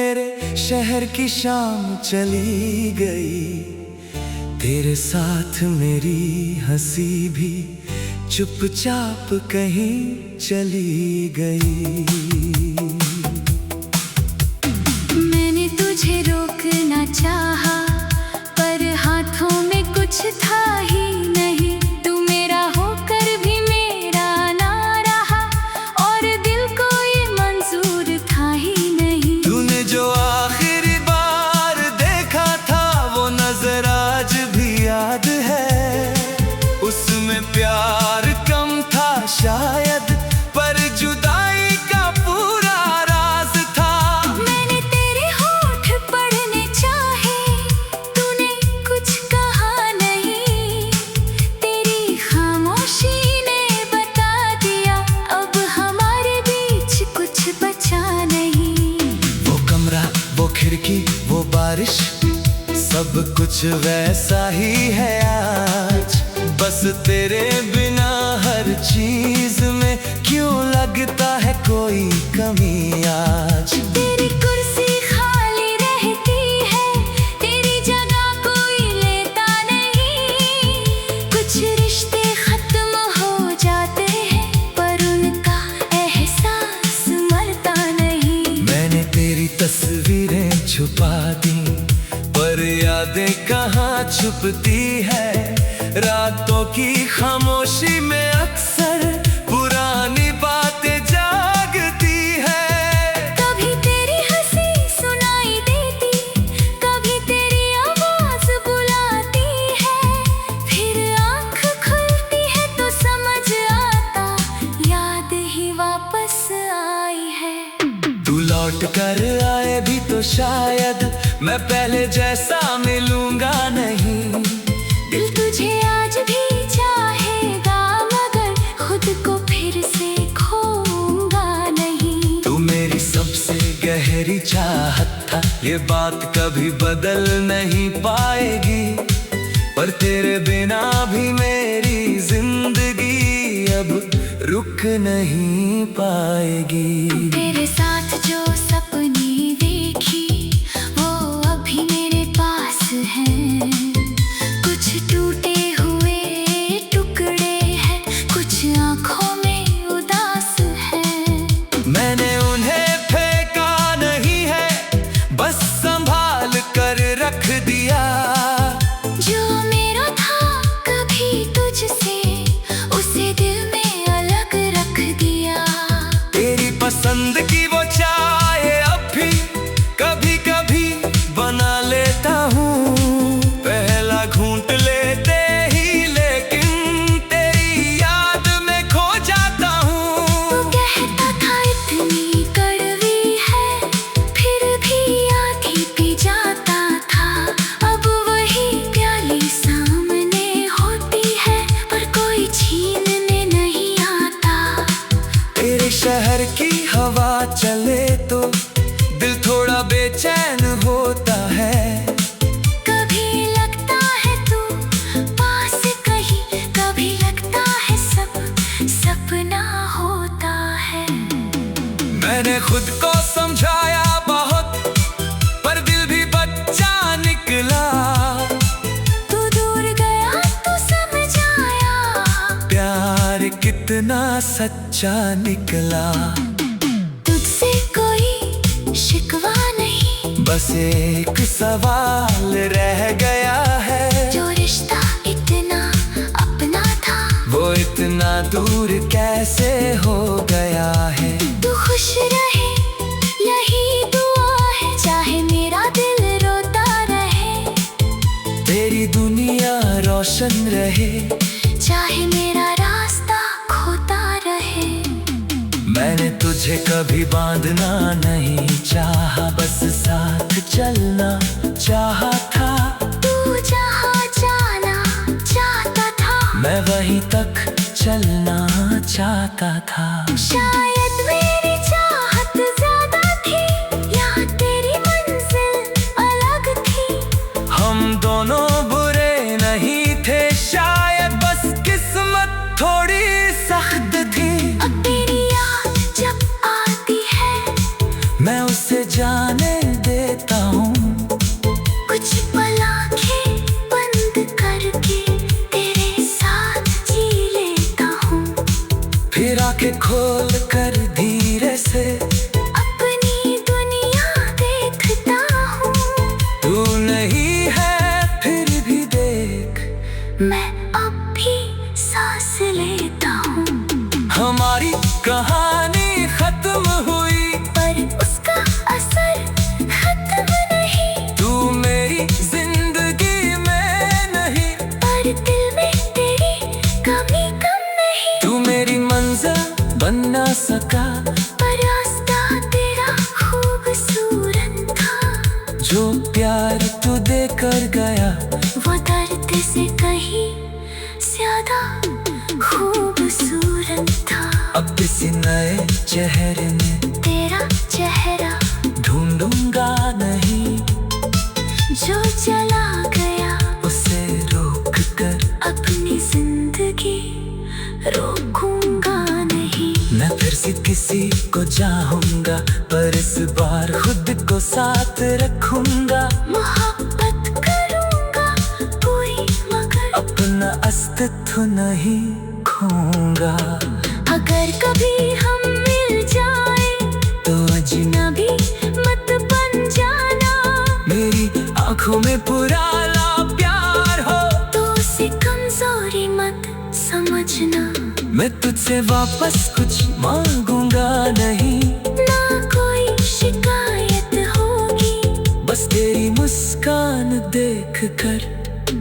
मेरे शहर की शाम चली गई, तेरे साथ मेरी हंसी भी चुपचाप कहीं चली गई। मैंने तुझे रोकना चाहा, पर हाथों में कुछ था ही नहीं। तू मेरा होकर भी मेरा ना रहा, और दिल को ये मंजूर था ही नहीं। तूने जो आखिरी बार देखा था वो नजर आज भी याद है। उसमें प्यार कम था शायद, पर जुदाई का पूरा राज था। मैंने तेरे होठ पढ़ने चाहे, तूने कुछ कहा नहीं। तेरी खामोशी ने बता दिया, अब हमारे बीच कुछ बचा नहीं। वो कमरा, वो खिड़की, वो बारिश, सब कुछ वैसा ही है आज। बस तेरे बिना हर चीज में क्यों लगता है कोई कमी आज। तेरी कुर्सी खाली रहती है, तेरी जगह कोई लेता नहीं। कुछ रिश्ते खत्म हो जाते हैं, पर उनका एहसास मरता नहीं। मैंने तेरी तस्वीरें छुपा दी, पर यादें कहाँ छुपती है। रातों की खामोशी में अक्सर पुरानी बातें जागती है। कभी तेरी हंसी सुनाई देती, कभी तेरी आवाज बुलाती है। फिर आँख खुलती है तो समझ आता, याद ही वापस आई है। तू लौट कर आए भी तो शायद मैं पहले जैसा मिलूंगा नहीं। दिल तुझे आज भी चाहेगा, मगर खुद को फिर से खोऊंगा नहीं। तू मेरी सबसे गहरी चाहत था, ये बात कभी बदल नहीं पाएगी। पर तेरे बिना भी मेरी जिंदगी अब रुक नहीं पाएगी। तेरे साथ जो सपने देखी, वो अभी मेरे पास हैं। कुछ टूटे हुए टुकड़े हैं, कुछ आँखों में उदास है। मैंने उन्हें फेंका नहीं है, बस संभाल कर रख दिया। जो मेरा था कभी तुझसे, उसे दिल में अलग रख दिया। तेरी पसंद की वो चाय अब भी कभी कभी बना लेता हूँ। पहला घूंट लेते ही लेकिन तेरी याद में खो जाता हूँ। वो कहता था इतनी कड़वी है, फिर भी आधी पी जाता था। अब वही प्याली सामने होती है, पर कोई छीनने नहीं आता। तेरे शहर की हवा चले तो दिल थोड़ा बेचैन होता है। कभी लगता है तू पास कहीं, कभी लगता है सब सपना होता है। मैंने खुद को समझाया बहुत, पर दिल भी बच्चा निकला। तू दूर गया तो समझ आया, प्यार कितना सच्चा निकला। तुझसे कोई शिकवा नहीं, बस एक सवाल रह गया है। जो रिश्ता इतना अपना था, वो इतना दूर कैसे हो गया है। तू खुश रहे यही दुआ है, चाहे मेरा दिल रोता रहे। तेरी दुनिया रोशन रहे, चाहे मेरा रास्ता खोता रहे। मैंने तुझे कभी बांधना नहीं चाहा, बस साथ चलना चाहा था। तू जहाँ जाना चाहता था, मैं वहीं तक चलना चाहता था। शायद मेरी चाहत ज्यादा थी, या तेरी मंजिल अलग थी। हम दोनों बुरे नहीं थे शायद, बस किस्मत थोड़ी सख्त थी। अब तेरी याद जब आती है, मैं उसे जाने जो प्यार तू देकर गया वो दर्द से कहीं ज्यादा खूबसूरत था। अब किसी नए चेहरे में तेरा चेहरा ढूंढूंगा नहीं, जो चला गया उसे रोक कर अपनी जिंदगी रोकूंगा नहीं। मैं फिर से किसी को चाहूंगा, पर इस बार खुद को साथ रखूंगा। मोहब्बत करूंगा पूरी, मगर अपना अस्तित्व नहीं खोऊंगा। अगर कभी हम मिल जाए तो अजनबी मत बन जाना। मेरी आंखों में पुराना प्यार हो तो उसे कमजोरी मत समझना। मैं तुझसे वापस कुछ मांगूंगा नहीं, ना कोई शिकायत होगी, बस तेरी मुस्कान देख कर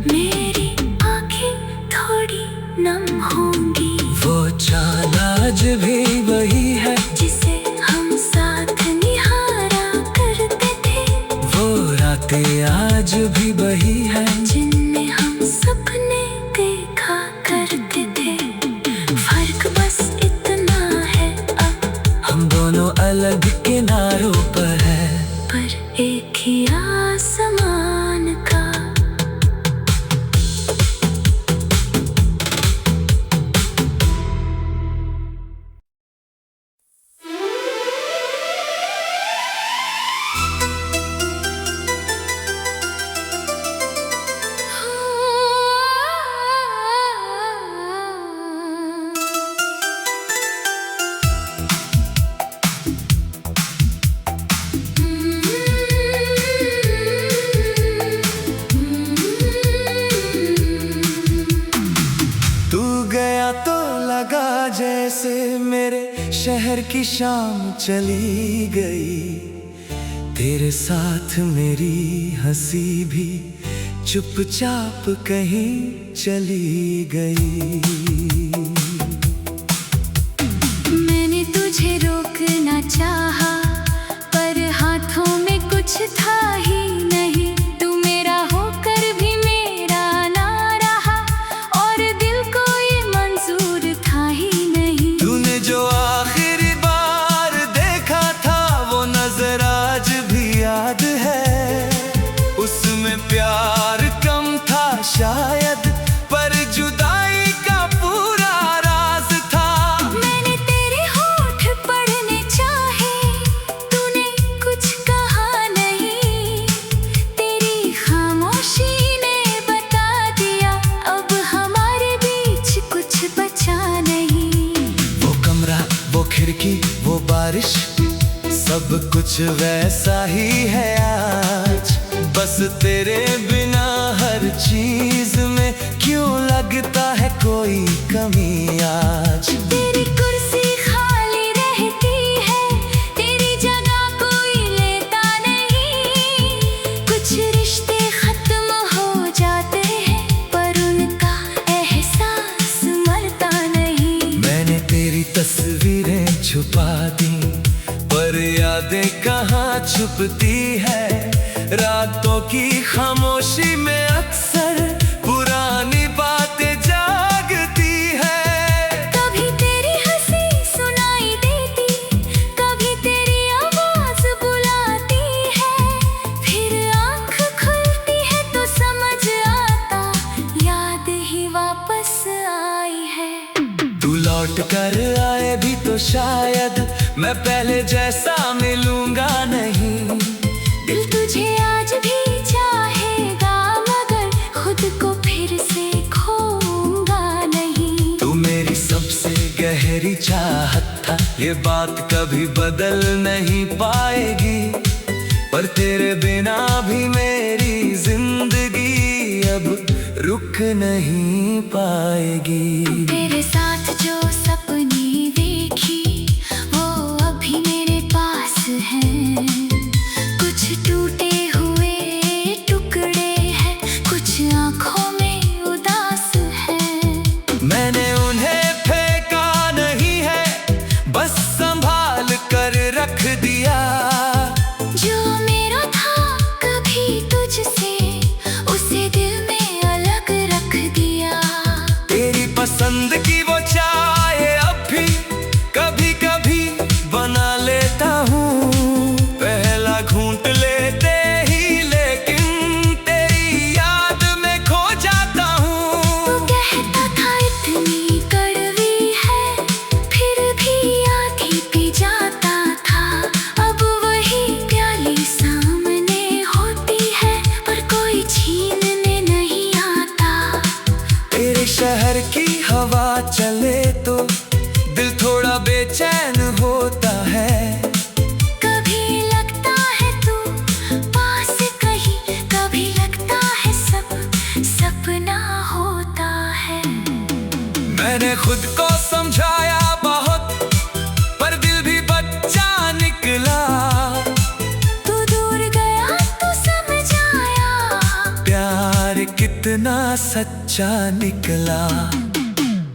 मेरी आंखें थोड़ी नम होंगी। वो चांद आज भी वही है जिसे हम साथ निहारा करते थे, वो रातें आज भी वही है जिनमें हम सपने देखा करते थे। फर्क बस इतना है अब हम दोनों अलग किनारों पर है, पर एक ही आसमान का। तू गया तो लगा जैसे मेरे शहर की शाम चली गई। तेरे साथ मेरी हंसी भी चुपचाप कहीं चली गई। मैंने तुझे रोकना चाहा, पर हाथों में कुछ था ही नहीं। तू मेरा होकर भी मेरा ना रहा, और दिल को ये मंजूर था ही नहीं। तूने जो आखिरी बार देखा था वो नजर आज भी याद है। उसमें प्यार कम था शायद, पर जुदाई का पूरा राज था। मैंने तेरे होठ पढ़ने चाहे, तूने कुछ कहा नहीं। तेरी खामोशी ने बता दिया अब हमारे बीच कुछ बचा नहीं। वो कमरा, वो खिड़की, वो बारिश, सब कुछ वैसा ही है आज। बस तेरे बिना हर चीज में क्यों लगता है कोई कमी आज। तेरी कुर्सी खाली रहती है, तेरी जगह कोई लेता नहीं। कुछ रिश्ते खत्म हो जाते हैं, पर उनका एहसास मरता नहीं। मैंने तेरी तस्वीरें छुपा दी, पर यादें कहाँ छुपती है। रातों की खामोशी में अक्सर पुरानी बातें जागती है। कभी तेरी हंसी सुनाई देती, कभी तेरी आवाज बुलाती है। फिर आँख खुलती है तो समझ आता, याद ही वापस आई है। तू लौट कर आए भी तो शायद मैं पहले जैसा मिलूंगा नहीं। दिल तुझे आज भी चाहेगा, मगर खुद को फिर से खोऊंगा नहीं। तू मेरी सबसे गहरी चाहत था, ये बात कभी बदल नहीं पाएगी। पर तेरे बिना भी मेरी जिंदगी अब रुक नहीं पाएगी। तेरे साथ जो सपने देखी वो अभी मेरे पास हैं। कुछ टूटे हुए टुकड़े हैं, कुछ आँखों में उदास हैं। मैंने उन्हें फेंका नहीं है, बस संभाल कर रख दिया। जो मेरा था कभी खुद को समझाया बहुत, पर दिल भी बच्चा निकला। तू दूर गया तो समझ आया, प्यार कितना सच्चा निकला।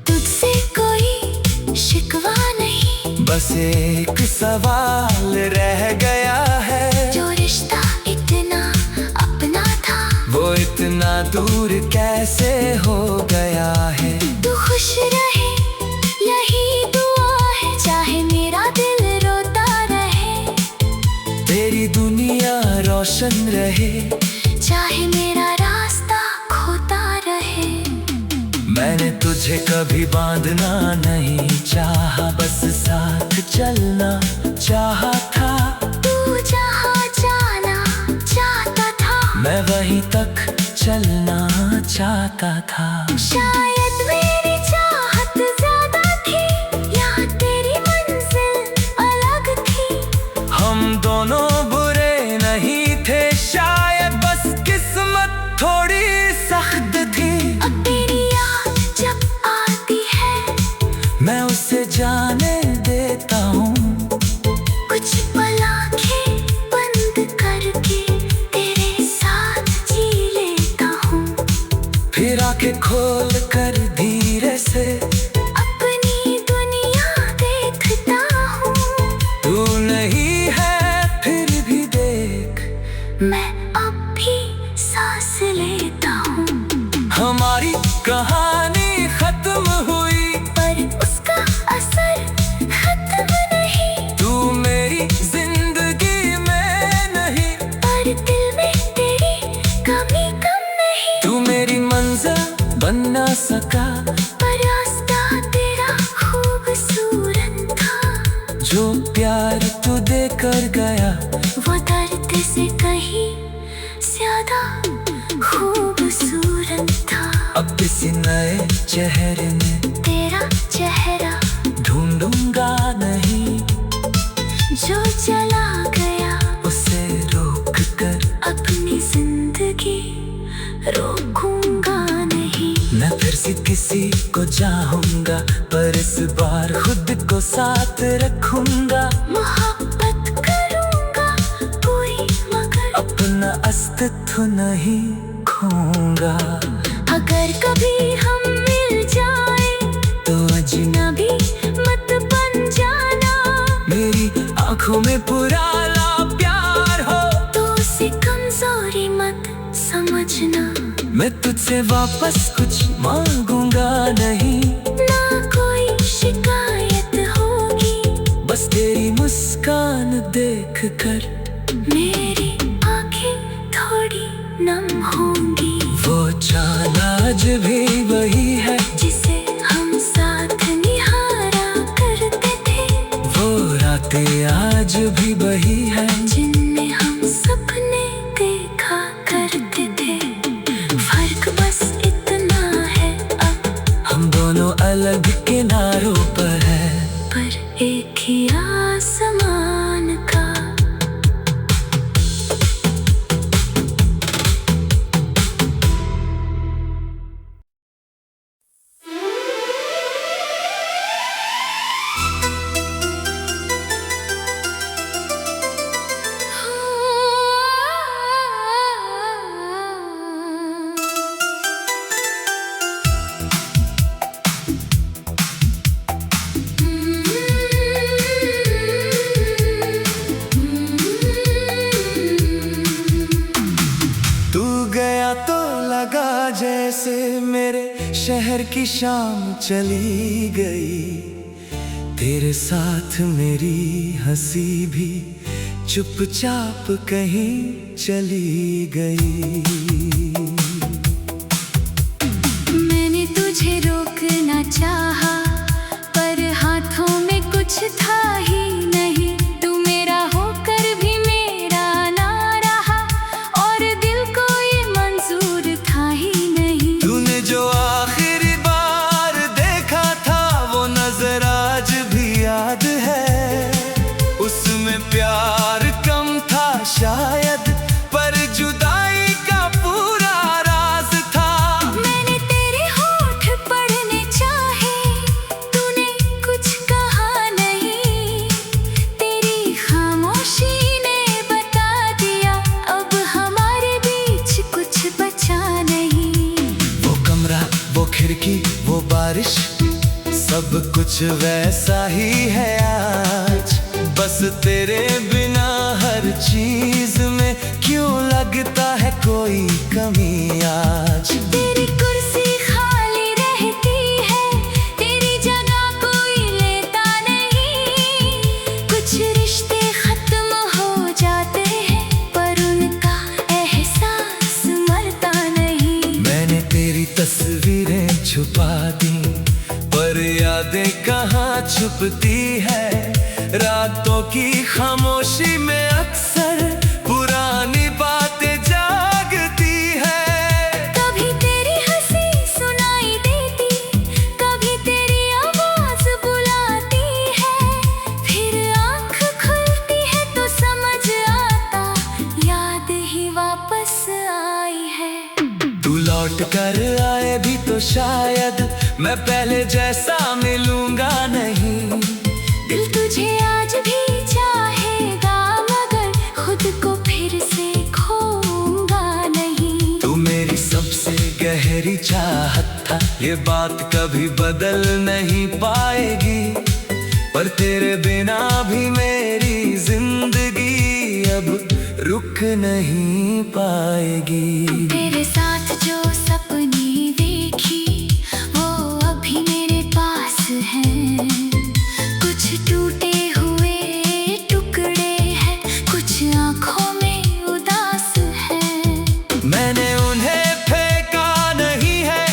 तुझसे कोई शिकवा नहीं, बस एक सवाल रह गया है, जो रिश्ता इतना अपना था वो इतना दूर कैसे हो गया है। तू खुश रहे यही दुआ है, चाहे मेरा दिल रोता रहे। तेरी दुनिया रोशन रहे, चाहे मेरा रास्ता खोता रहे। मैंने तुझे कभी बांधना नहीं चाहा, बस साथ चलना चाहा था। तू जहाँ जाना चाहता था, मैं वहीं तक चलना चाहता था। शायद मेरी चाहत ज्यादा थी, या तेरी मंजिल अलग थी। हम दोनों बुरे नहीं थे शायद, बस किस्मत थोड़ी सख्त थी। अब तेरी याद जब आती है, मैं उसे जाने देता हूँ, कुछ पल आंखें बंद करके तेरे साथ जी लेता हूँ। फिर आंखें खोल कर धीरे से अपनी दुनिया देखता हूँ, तू नहीं है फिर भी देख, मैं अब भी सांस लेता हूँ। हमारी कहानी खत्म हुई, पर उसका असर खत्म नहीं। तू मेरी जिंदगी में नहीं, पर दिल में तेरी कमी कम नहीं। तू मेरी मंजिल बन ना सका, पर रास्ता तेरा खूबसूरत था। जो प्यार तू देकर गया वो दर्द से कहीं ज्यादा खूबसूरत था। अब किसी नए चेहरे में तेरा चेहरा ढूंढूंगा नहीं, जो चला गया उसे रोक कर अपनी जिंदगी रोकूंगा नहीं। मैं फिर से किसी को चाहूंगा, पर इस बार खुद को साथ रखूंगा। मोहब्बत करूंगा पूरी, मगर अपना अस्तित्व नहीं खोऊंगा। अगर कभी हम मिल जाए तो अजनबी मत बन जाना। मेरी आंखों में पुराना प्यार हो, तो उसे कमजोरी मत समझना। मैं तुझसे वापस कुछ मांगूंगा नहीं, ना कोई शिकायत होगी, बस तेरी मुस्कान देख कर मेरी आंखें थोड़ी नम होंगी। वो चाँद आज भी वही है, जिसे हम साथ निहारा करते थे। वो रातें आज भी वही है, जिनमें हम सपने देखा करते थे। फर्क बस इतना है अब हम दोनों अलग किनारों पर है, पर एक ही आसमान का। जैसे मेरे शहर की शाम चली गई, तेरे साथ मेरी हंसी भी चुपचाप कहीं चली गई। मैंने तुझे रोकना चाहा, पर हाथों में कुछ था ही नहीं। तू मेरा होकर भी मेरा ना रहा, और दिल को ये मंजूर था ही नहीं। तूने जो आखिरी बार देखा था वो नजर आज भी याद है, उसमें प्यार कम था शायद, पर जुदाई का पूरा राज था। मैंने तेरे होठ पढ़ने चाहे, बारिश, सब कुछ वैसा ही है आज। बस तेरे बिना हर चीज में क्यों लगता है कोई कमी आज। तेरी कुर्सी खाली रहती है, तेरी जगह कोई लेता नहीं। कुछ रिश्ते खत्म हो जाते हैं, पर उनका एहसास मरता नहीं। मैंने तेरी तस्वीरें छुपा दी, पर यादें कहाँ छुपती है। रातों की खामोशी में अक्सर पुरानी बातें जागती है। कभी तेरी हंसी सुनाई देती, कभी तेरी आवाज बुलाती है। फिर आँख खुलती है तो समझ आता, याद ही वापस आई है। तू लौट कर आए भी तो शायद मैं पहले जैसा मिलूंगा नहीं। दिल तुझे आज भी चाहेगा, मगर खुद को फिर से खोऊंगा नहीं। तू मेरी सबसे गहरी चाहत था, ये बात कभी बदल नहीं पाएगी। पर तेरे बिना भी मेरी जिंदगी अब रुक नहीं पाएगी। तेरे साथ जो सपने देखी वो अभी मेरे पास हैं। कुछ टूटे हुए टुकड़े हैं, कुछ आँखों में उदास है। मैंने उन्हें फेंका नहीं है,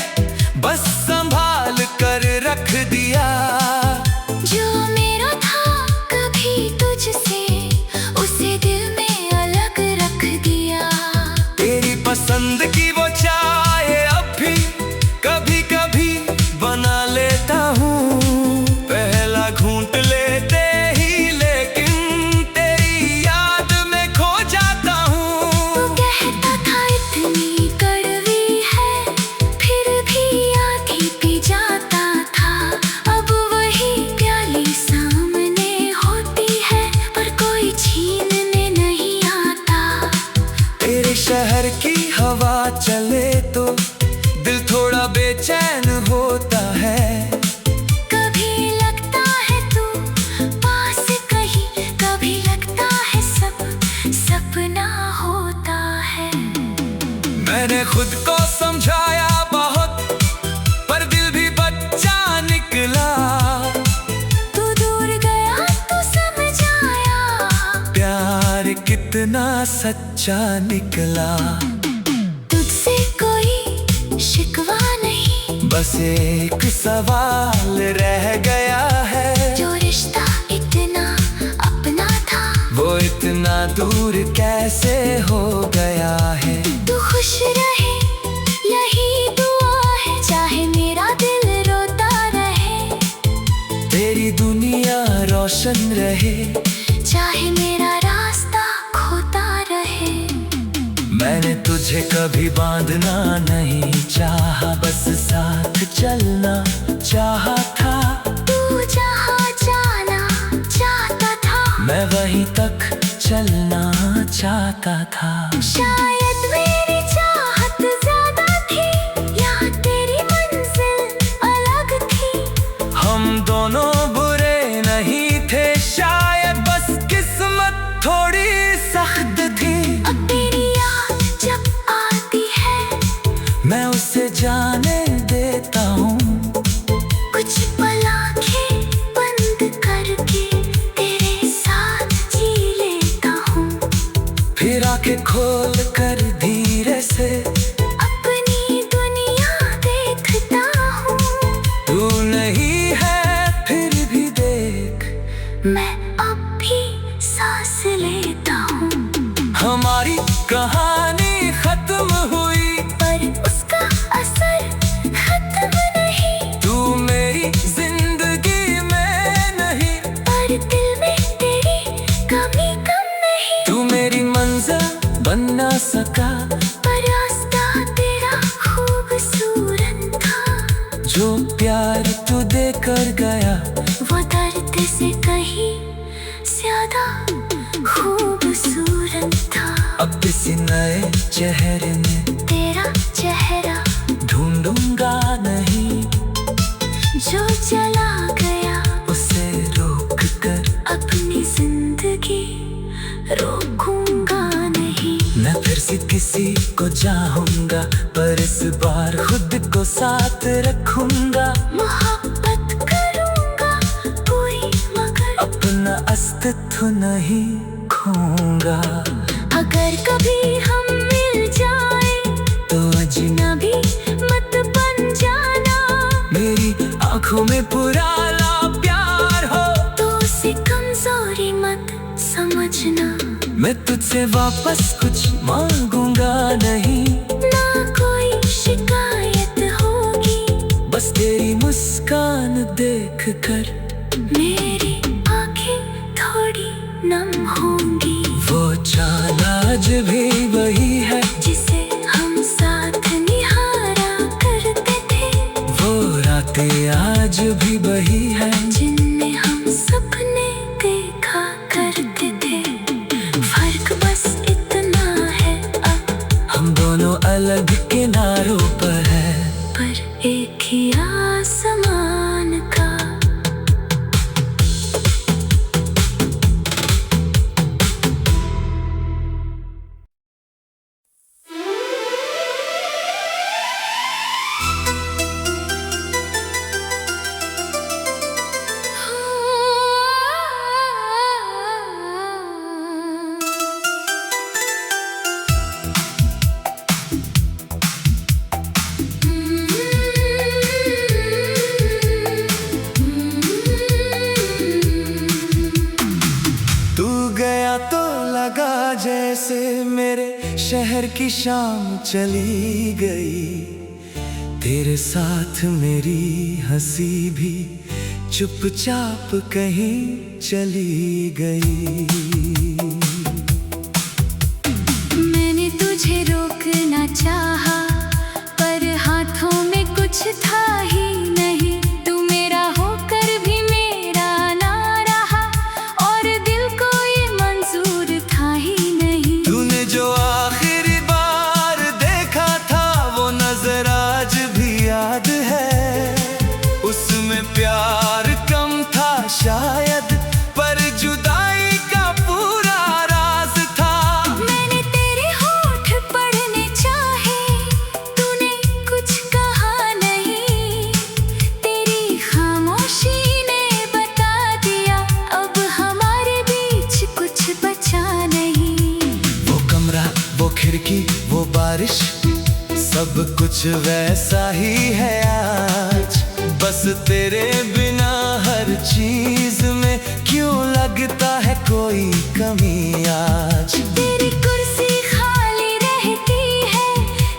बस संभाल कर रख दिया। जो मेरा था कभी तुझसे, उसे दिल में अलग रख दिया। तेरी पसंद की वो चाय अब भी कभी कभी बना लेता हूँ। पहला घूंट लेते ही लेकिन तेरी याद में खो जाता हूँ। तू कहता था इतनी कड़वी है, फिर भी आधी पी जाता था। अब वही प्याली सामने होती है, पर कोई छीनने नहीं आता। तेरे शहर की हवा चले तो दिल थोड़ा बेचैन होता है। कभी लगता है तू पास कहीं, कभी लगता है सब सपना होता है। मैंने खुद को समझाया बहुत, पर दिल भी बच्चा निकला। तू दूर गया तो समझ आया, प्यार कितना सच्चा निकला। तुझसे कोई शिकवा नहीं, बस एक सवाल रह गया है। जो रिश्ता इतना अपना था, वो इतना दूर कैसे हो गया है। तू खुश रहे यही दुआ है, चाहे मेरा दिल रोता रहे। तेरी दुनिया रोशन रहे, चाहे मेरा रास्ता खोता रहे। मैंने तुझे कभी बांधना नहीं चाहा, बस साथ चलना चाहा था। तू जहाँ जाना चाहता था, मैं वहीं तक चलना चाहता था। शायद मेरी चाहत ज्यादा थी, या तेरी मंजिल अलग थी। हम दोनों बुरे नहीं थे, शायद बस किस्मत थोड़ी सख्त थी। अब तेरी याद जब आती है, मैं उसे जाने देता हूँ। कुछ पल आँखें बंद करके तेरे साथ जी लेता हूँ। फिर आंखें खोल कर धीरे से अपनी दुनिया देखता हूँ। तू नहीं है फिर भी देख, मैं अब भी सांस लेता हूँ। हमारी कहानी खत्म हुई, पर उसका असर खत्म नहीं। तू मेरी जिंदगी में नहीं, पर दिल में तेरी कमी कम नहीं। तू मेरी मंजिल बन ना सका, पर रास्ता तेरा खूबसूरत था। जो प्यार तू देकर गया, वो दर्द से कहीं ज्यादा खूबसूरत था। अब किसी नए चेहरे में तेरा चेहरा ढूंढूंगा नहीं। रोकूंगा नहीं। मैं फिर से किसी को चाहूंगा, पर इस बार खुद को साथ रखूंगा। मोहब्बत करूंगा कोई, मगर अपना अस्तित्व नहीं खोऊंगा। अगर कभी हम मिल जाए तो अजनबी मत बन जाना। मेरी आंखों में पुराना प्यार हो तो उसे कमजोरी मत समझना। मैं तुझसे वापस कुछ मांगूंगा नहीं। ना कोई शिकायत होगी, बस तेरी मुस्कान देख कर मेरी आंखें थोड़ी नम होंगी। वो चांद आज भी वही है जिसे हम साथ निहारा करते थे। वो रातें आज भी वही है जिनमें हम सपने देखा करते थे। फर्क बस इतना है अब हम दोनों अलग किनारों पर है, पर एक ही आसमान का। तू गया तो लगा जैसे मेरे शहर की शाम चली गई। तेरे साथ मेरी हंसी भी चुपचाप कहीं चली गई। मैंने तुझे रोकना चाहा, पर हाथों में कुछ था ही नहीं। तू मेरा होकर भी मेरा ना रहा, और दिल को ये मंजूर था ही नहीं। तूने जो आखिरी बार देखा था वो नजर आज भी याद है। उसमें प्यार कम था शायद, पर जुदाई का पूरा राज था। मैंने तेरे होठ पढ़ने चाहे, तूने कुछ कहा नहीं। तेरी खामोशी ने बता दिया अब हमारे बीच कुछ बचा नहीं। वो कमरा, वो खिड़की, वो बारिश, सब कुछ वैसा ही है आज। बस तेरे बिना हर चीज में क्यों लगता है कोई कमी आज। तेरी कुर्सी खाली रहती है,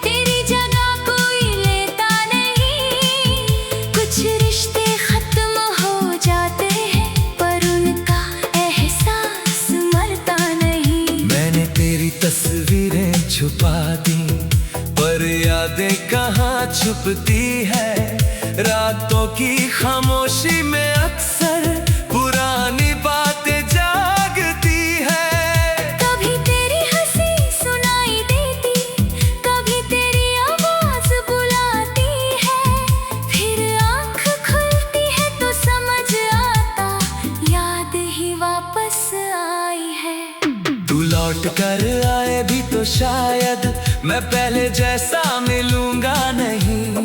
तेरी जगह कोई लेता नहीं। कुछ रिश्ते खत्म हो जाते हैं, पर उनका एहसास मरता नहीं। मैंने तेरी तस्वीरें छुपा दी, पर यादें कहाँ छुपती है। रातों की खामोशी में अक्सर पुरानी बातें जागती है। कभी तेरी हंसी सुनाई देती, कभी तेरी आवाज बुलाती है। फिर आँख खुलती है तो समझ आता, याद ही वापस आई है। तू लौट कर आए भी तो शायद मैं पहले जैसा मिलूंगा नहीं।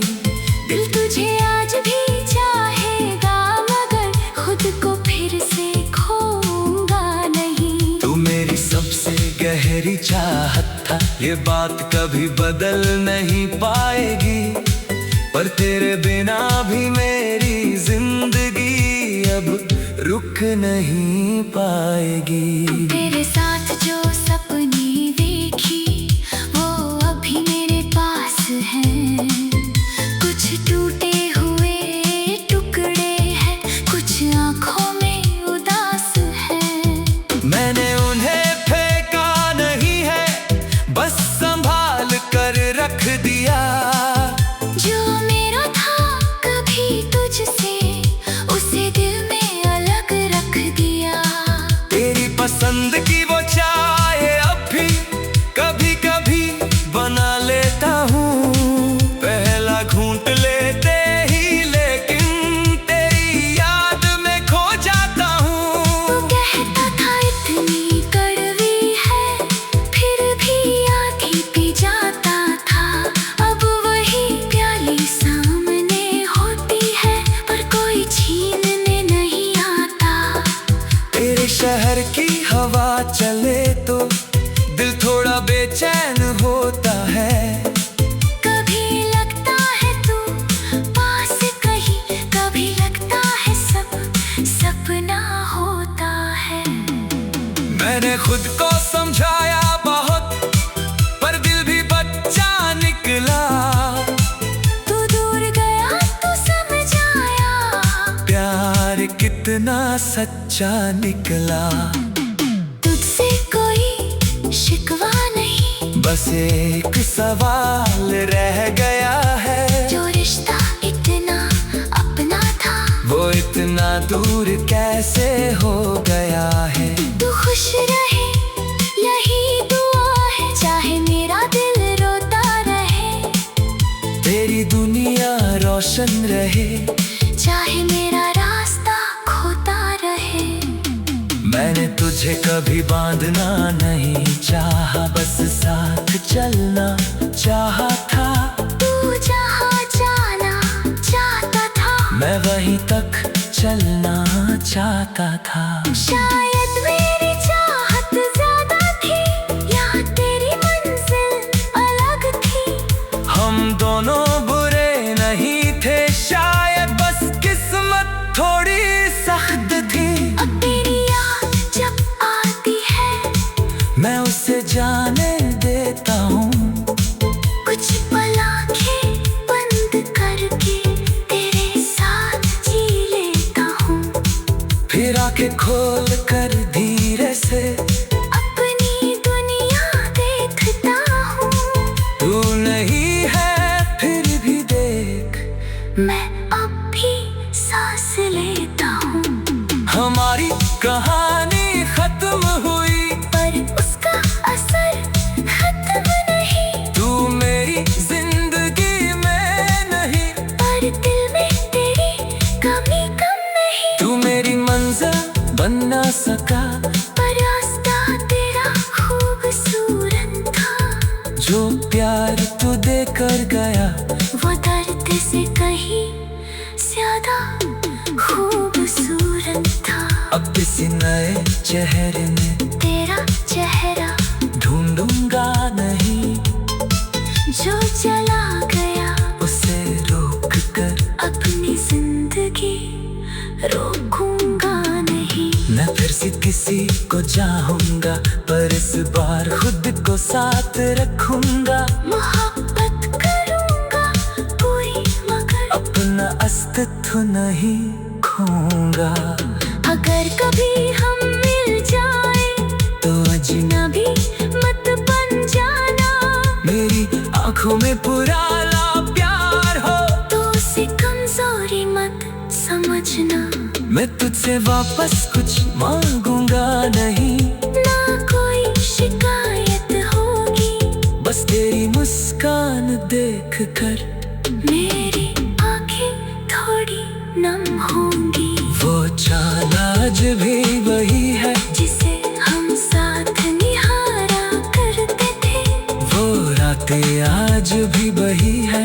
दिल तुझे आज भी चाहेगा, मगर खुद को फिर से खोऊंगा नहीं। तू मेरी सबसे गहरी चाहत था, ये बात कभी बदल नहीं पाएगी। पर तेरे बिना भी मेरी जिंदगी अब रुक नहीं पाएगी। तेरे साथ जो सपने देखी वो अभी मेरे पास हैं। कुछ टूटे हुए टुकड़े हैं, कुछ आँखों में उदास है। मैंने उन्हें फेंका नहीं है, बस संभाल कर रख दिया। जो मेरा था कभी तुझसे, उसे दिल में अलग रख दिया। तेरी पसंद की वो चाय कितना सच्चा निकला। तुझसे कोई शिकवा नहीं, बस एक सवाल रह गया है। जो रिश्ता इतना अपना था, वो इतना दूर कैसे हो गया है। तू खुश रहे यही दुआ है, चाहे मेरा दिल रोता रहे। तेरी दुनिया रोशन रहे, चाहे मेरा रास्ता खोता रहे। मैंने तुझे कभी बांधना नहीं चाहा, बस साथ चलना चाहा था। तू जहाँ जाना चाहता था, मैं वहीं तक चलना चाहता था। शायद मेरी चाहत ज्यादा थी, या तेरी मंजिल अलग थी। हम दोनों बुरे नहीं थे शायद, बस किस्मत थोड़ी सख्त थी। अब तेरी याद जब आती है, मैं उसे जाने देता हूँ। कुछ पल आंखें बंद करके तेरे साथ जी लेता हूँ। फिर आंखें खोल कर धीरे से अपनी दुनिया देखता हूँ। तू नहीं है फिर भी देख, मैं अब भी सांस लेता हूँ। हमारी कहानी खत्म हुई, पर उसका असर खत्म नहीं। तू मेरी जिंदगी में नहीं, पर दिल में तेरी कमी कम नहीं। तू मेरी मंजिल बन ना सका, पर रास्ता तेरा खूबसूरत था। जो प्यार तू देकर गया, वो दर्द से कहीं ज्यादा खूबसूरत था। अब किसी नए चेहरे में तेरा चेहरा ढूंढूंगा नहीं। जो चला गया, उसे रोक कर अपनी जिंदगी रोकूंगा नहीं। मैं फिर से किसी को चाहूंगा, पर इस बार खुद को साथ रखूंगा। मोहब्बत करूंगा कोई, मगर अपना अस्तित्व नहीं खोऊंगा। अगर कभी हम मिल जाए, तो अजनबी मत बन जाना। मेरी आंखों में पुराना प्यार हो, तो उसे कमजोरी मत समझना। मैं तुझसे वापस कुछ मांगूंगा नहीं। ना कोई शिकायत होगी, बस तेरी मुस्कान देख कर मेरी आंखें थोड़ी नम होंगी। वो चांद आज भी वही है, जिसे हम साथ निहारा करते थे। वो रातें आज भी वही है,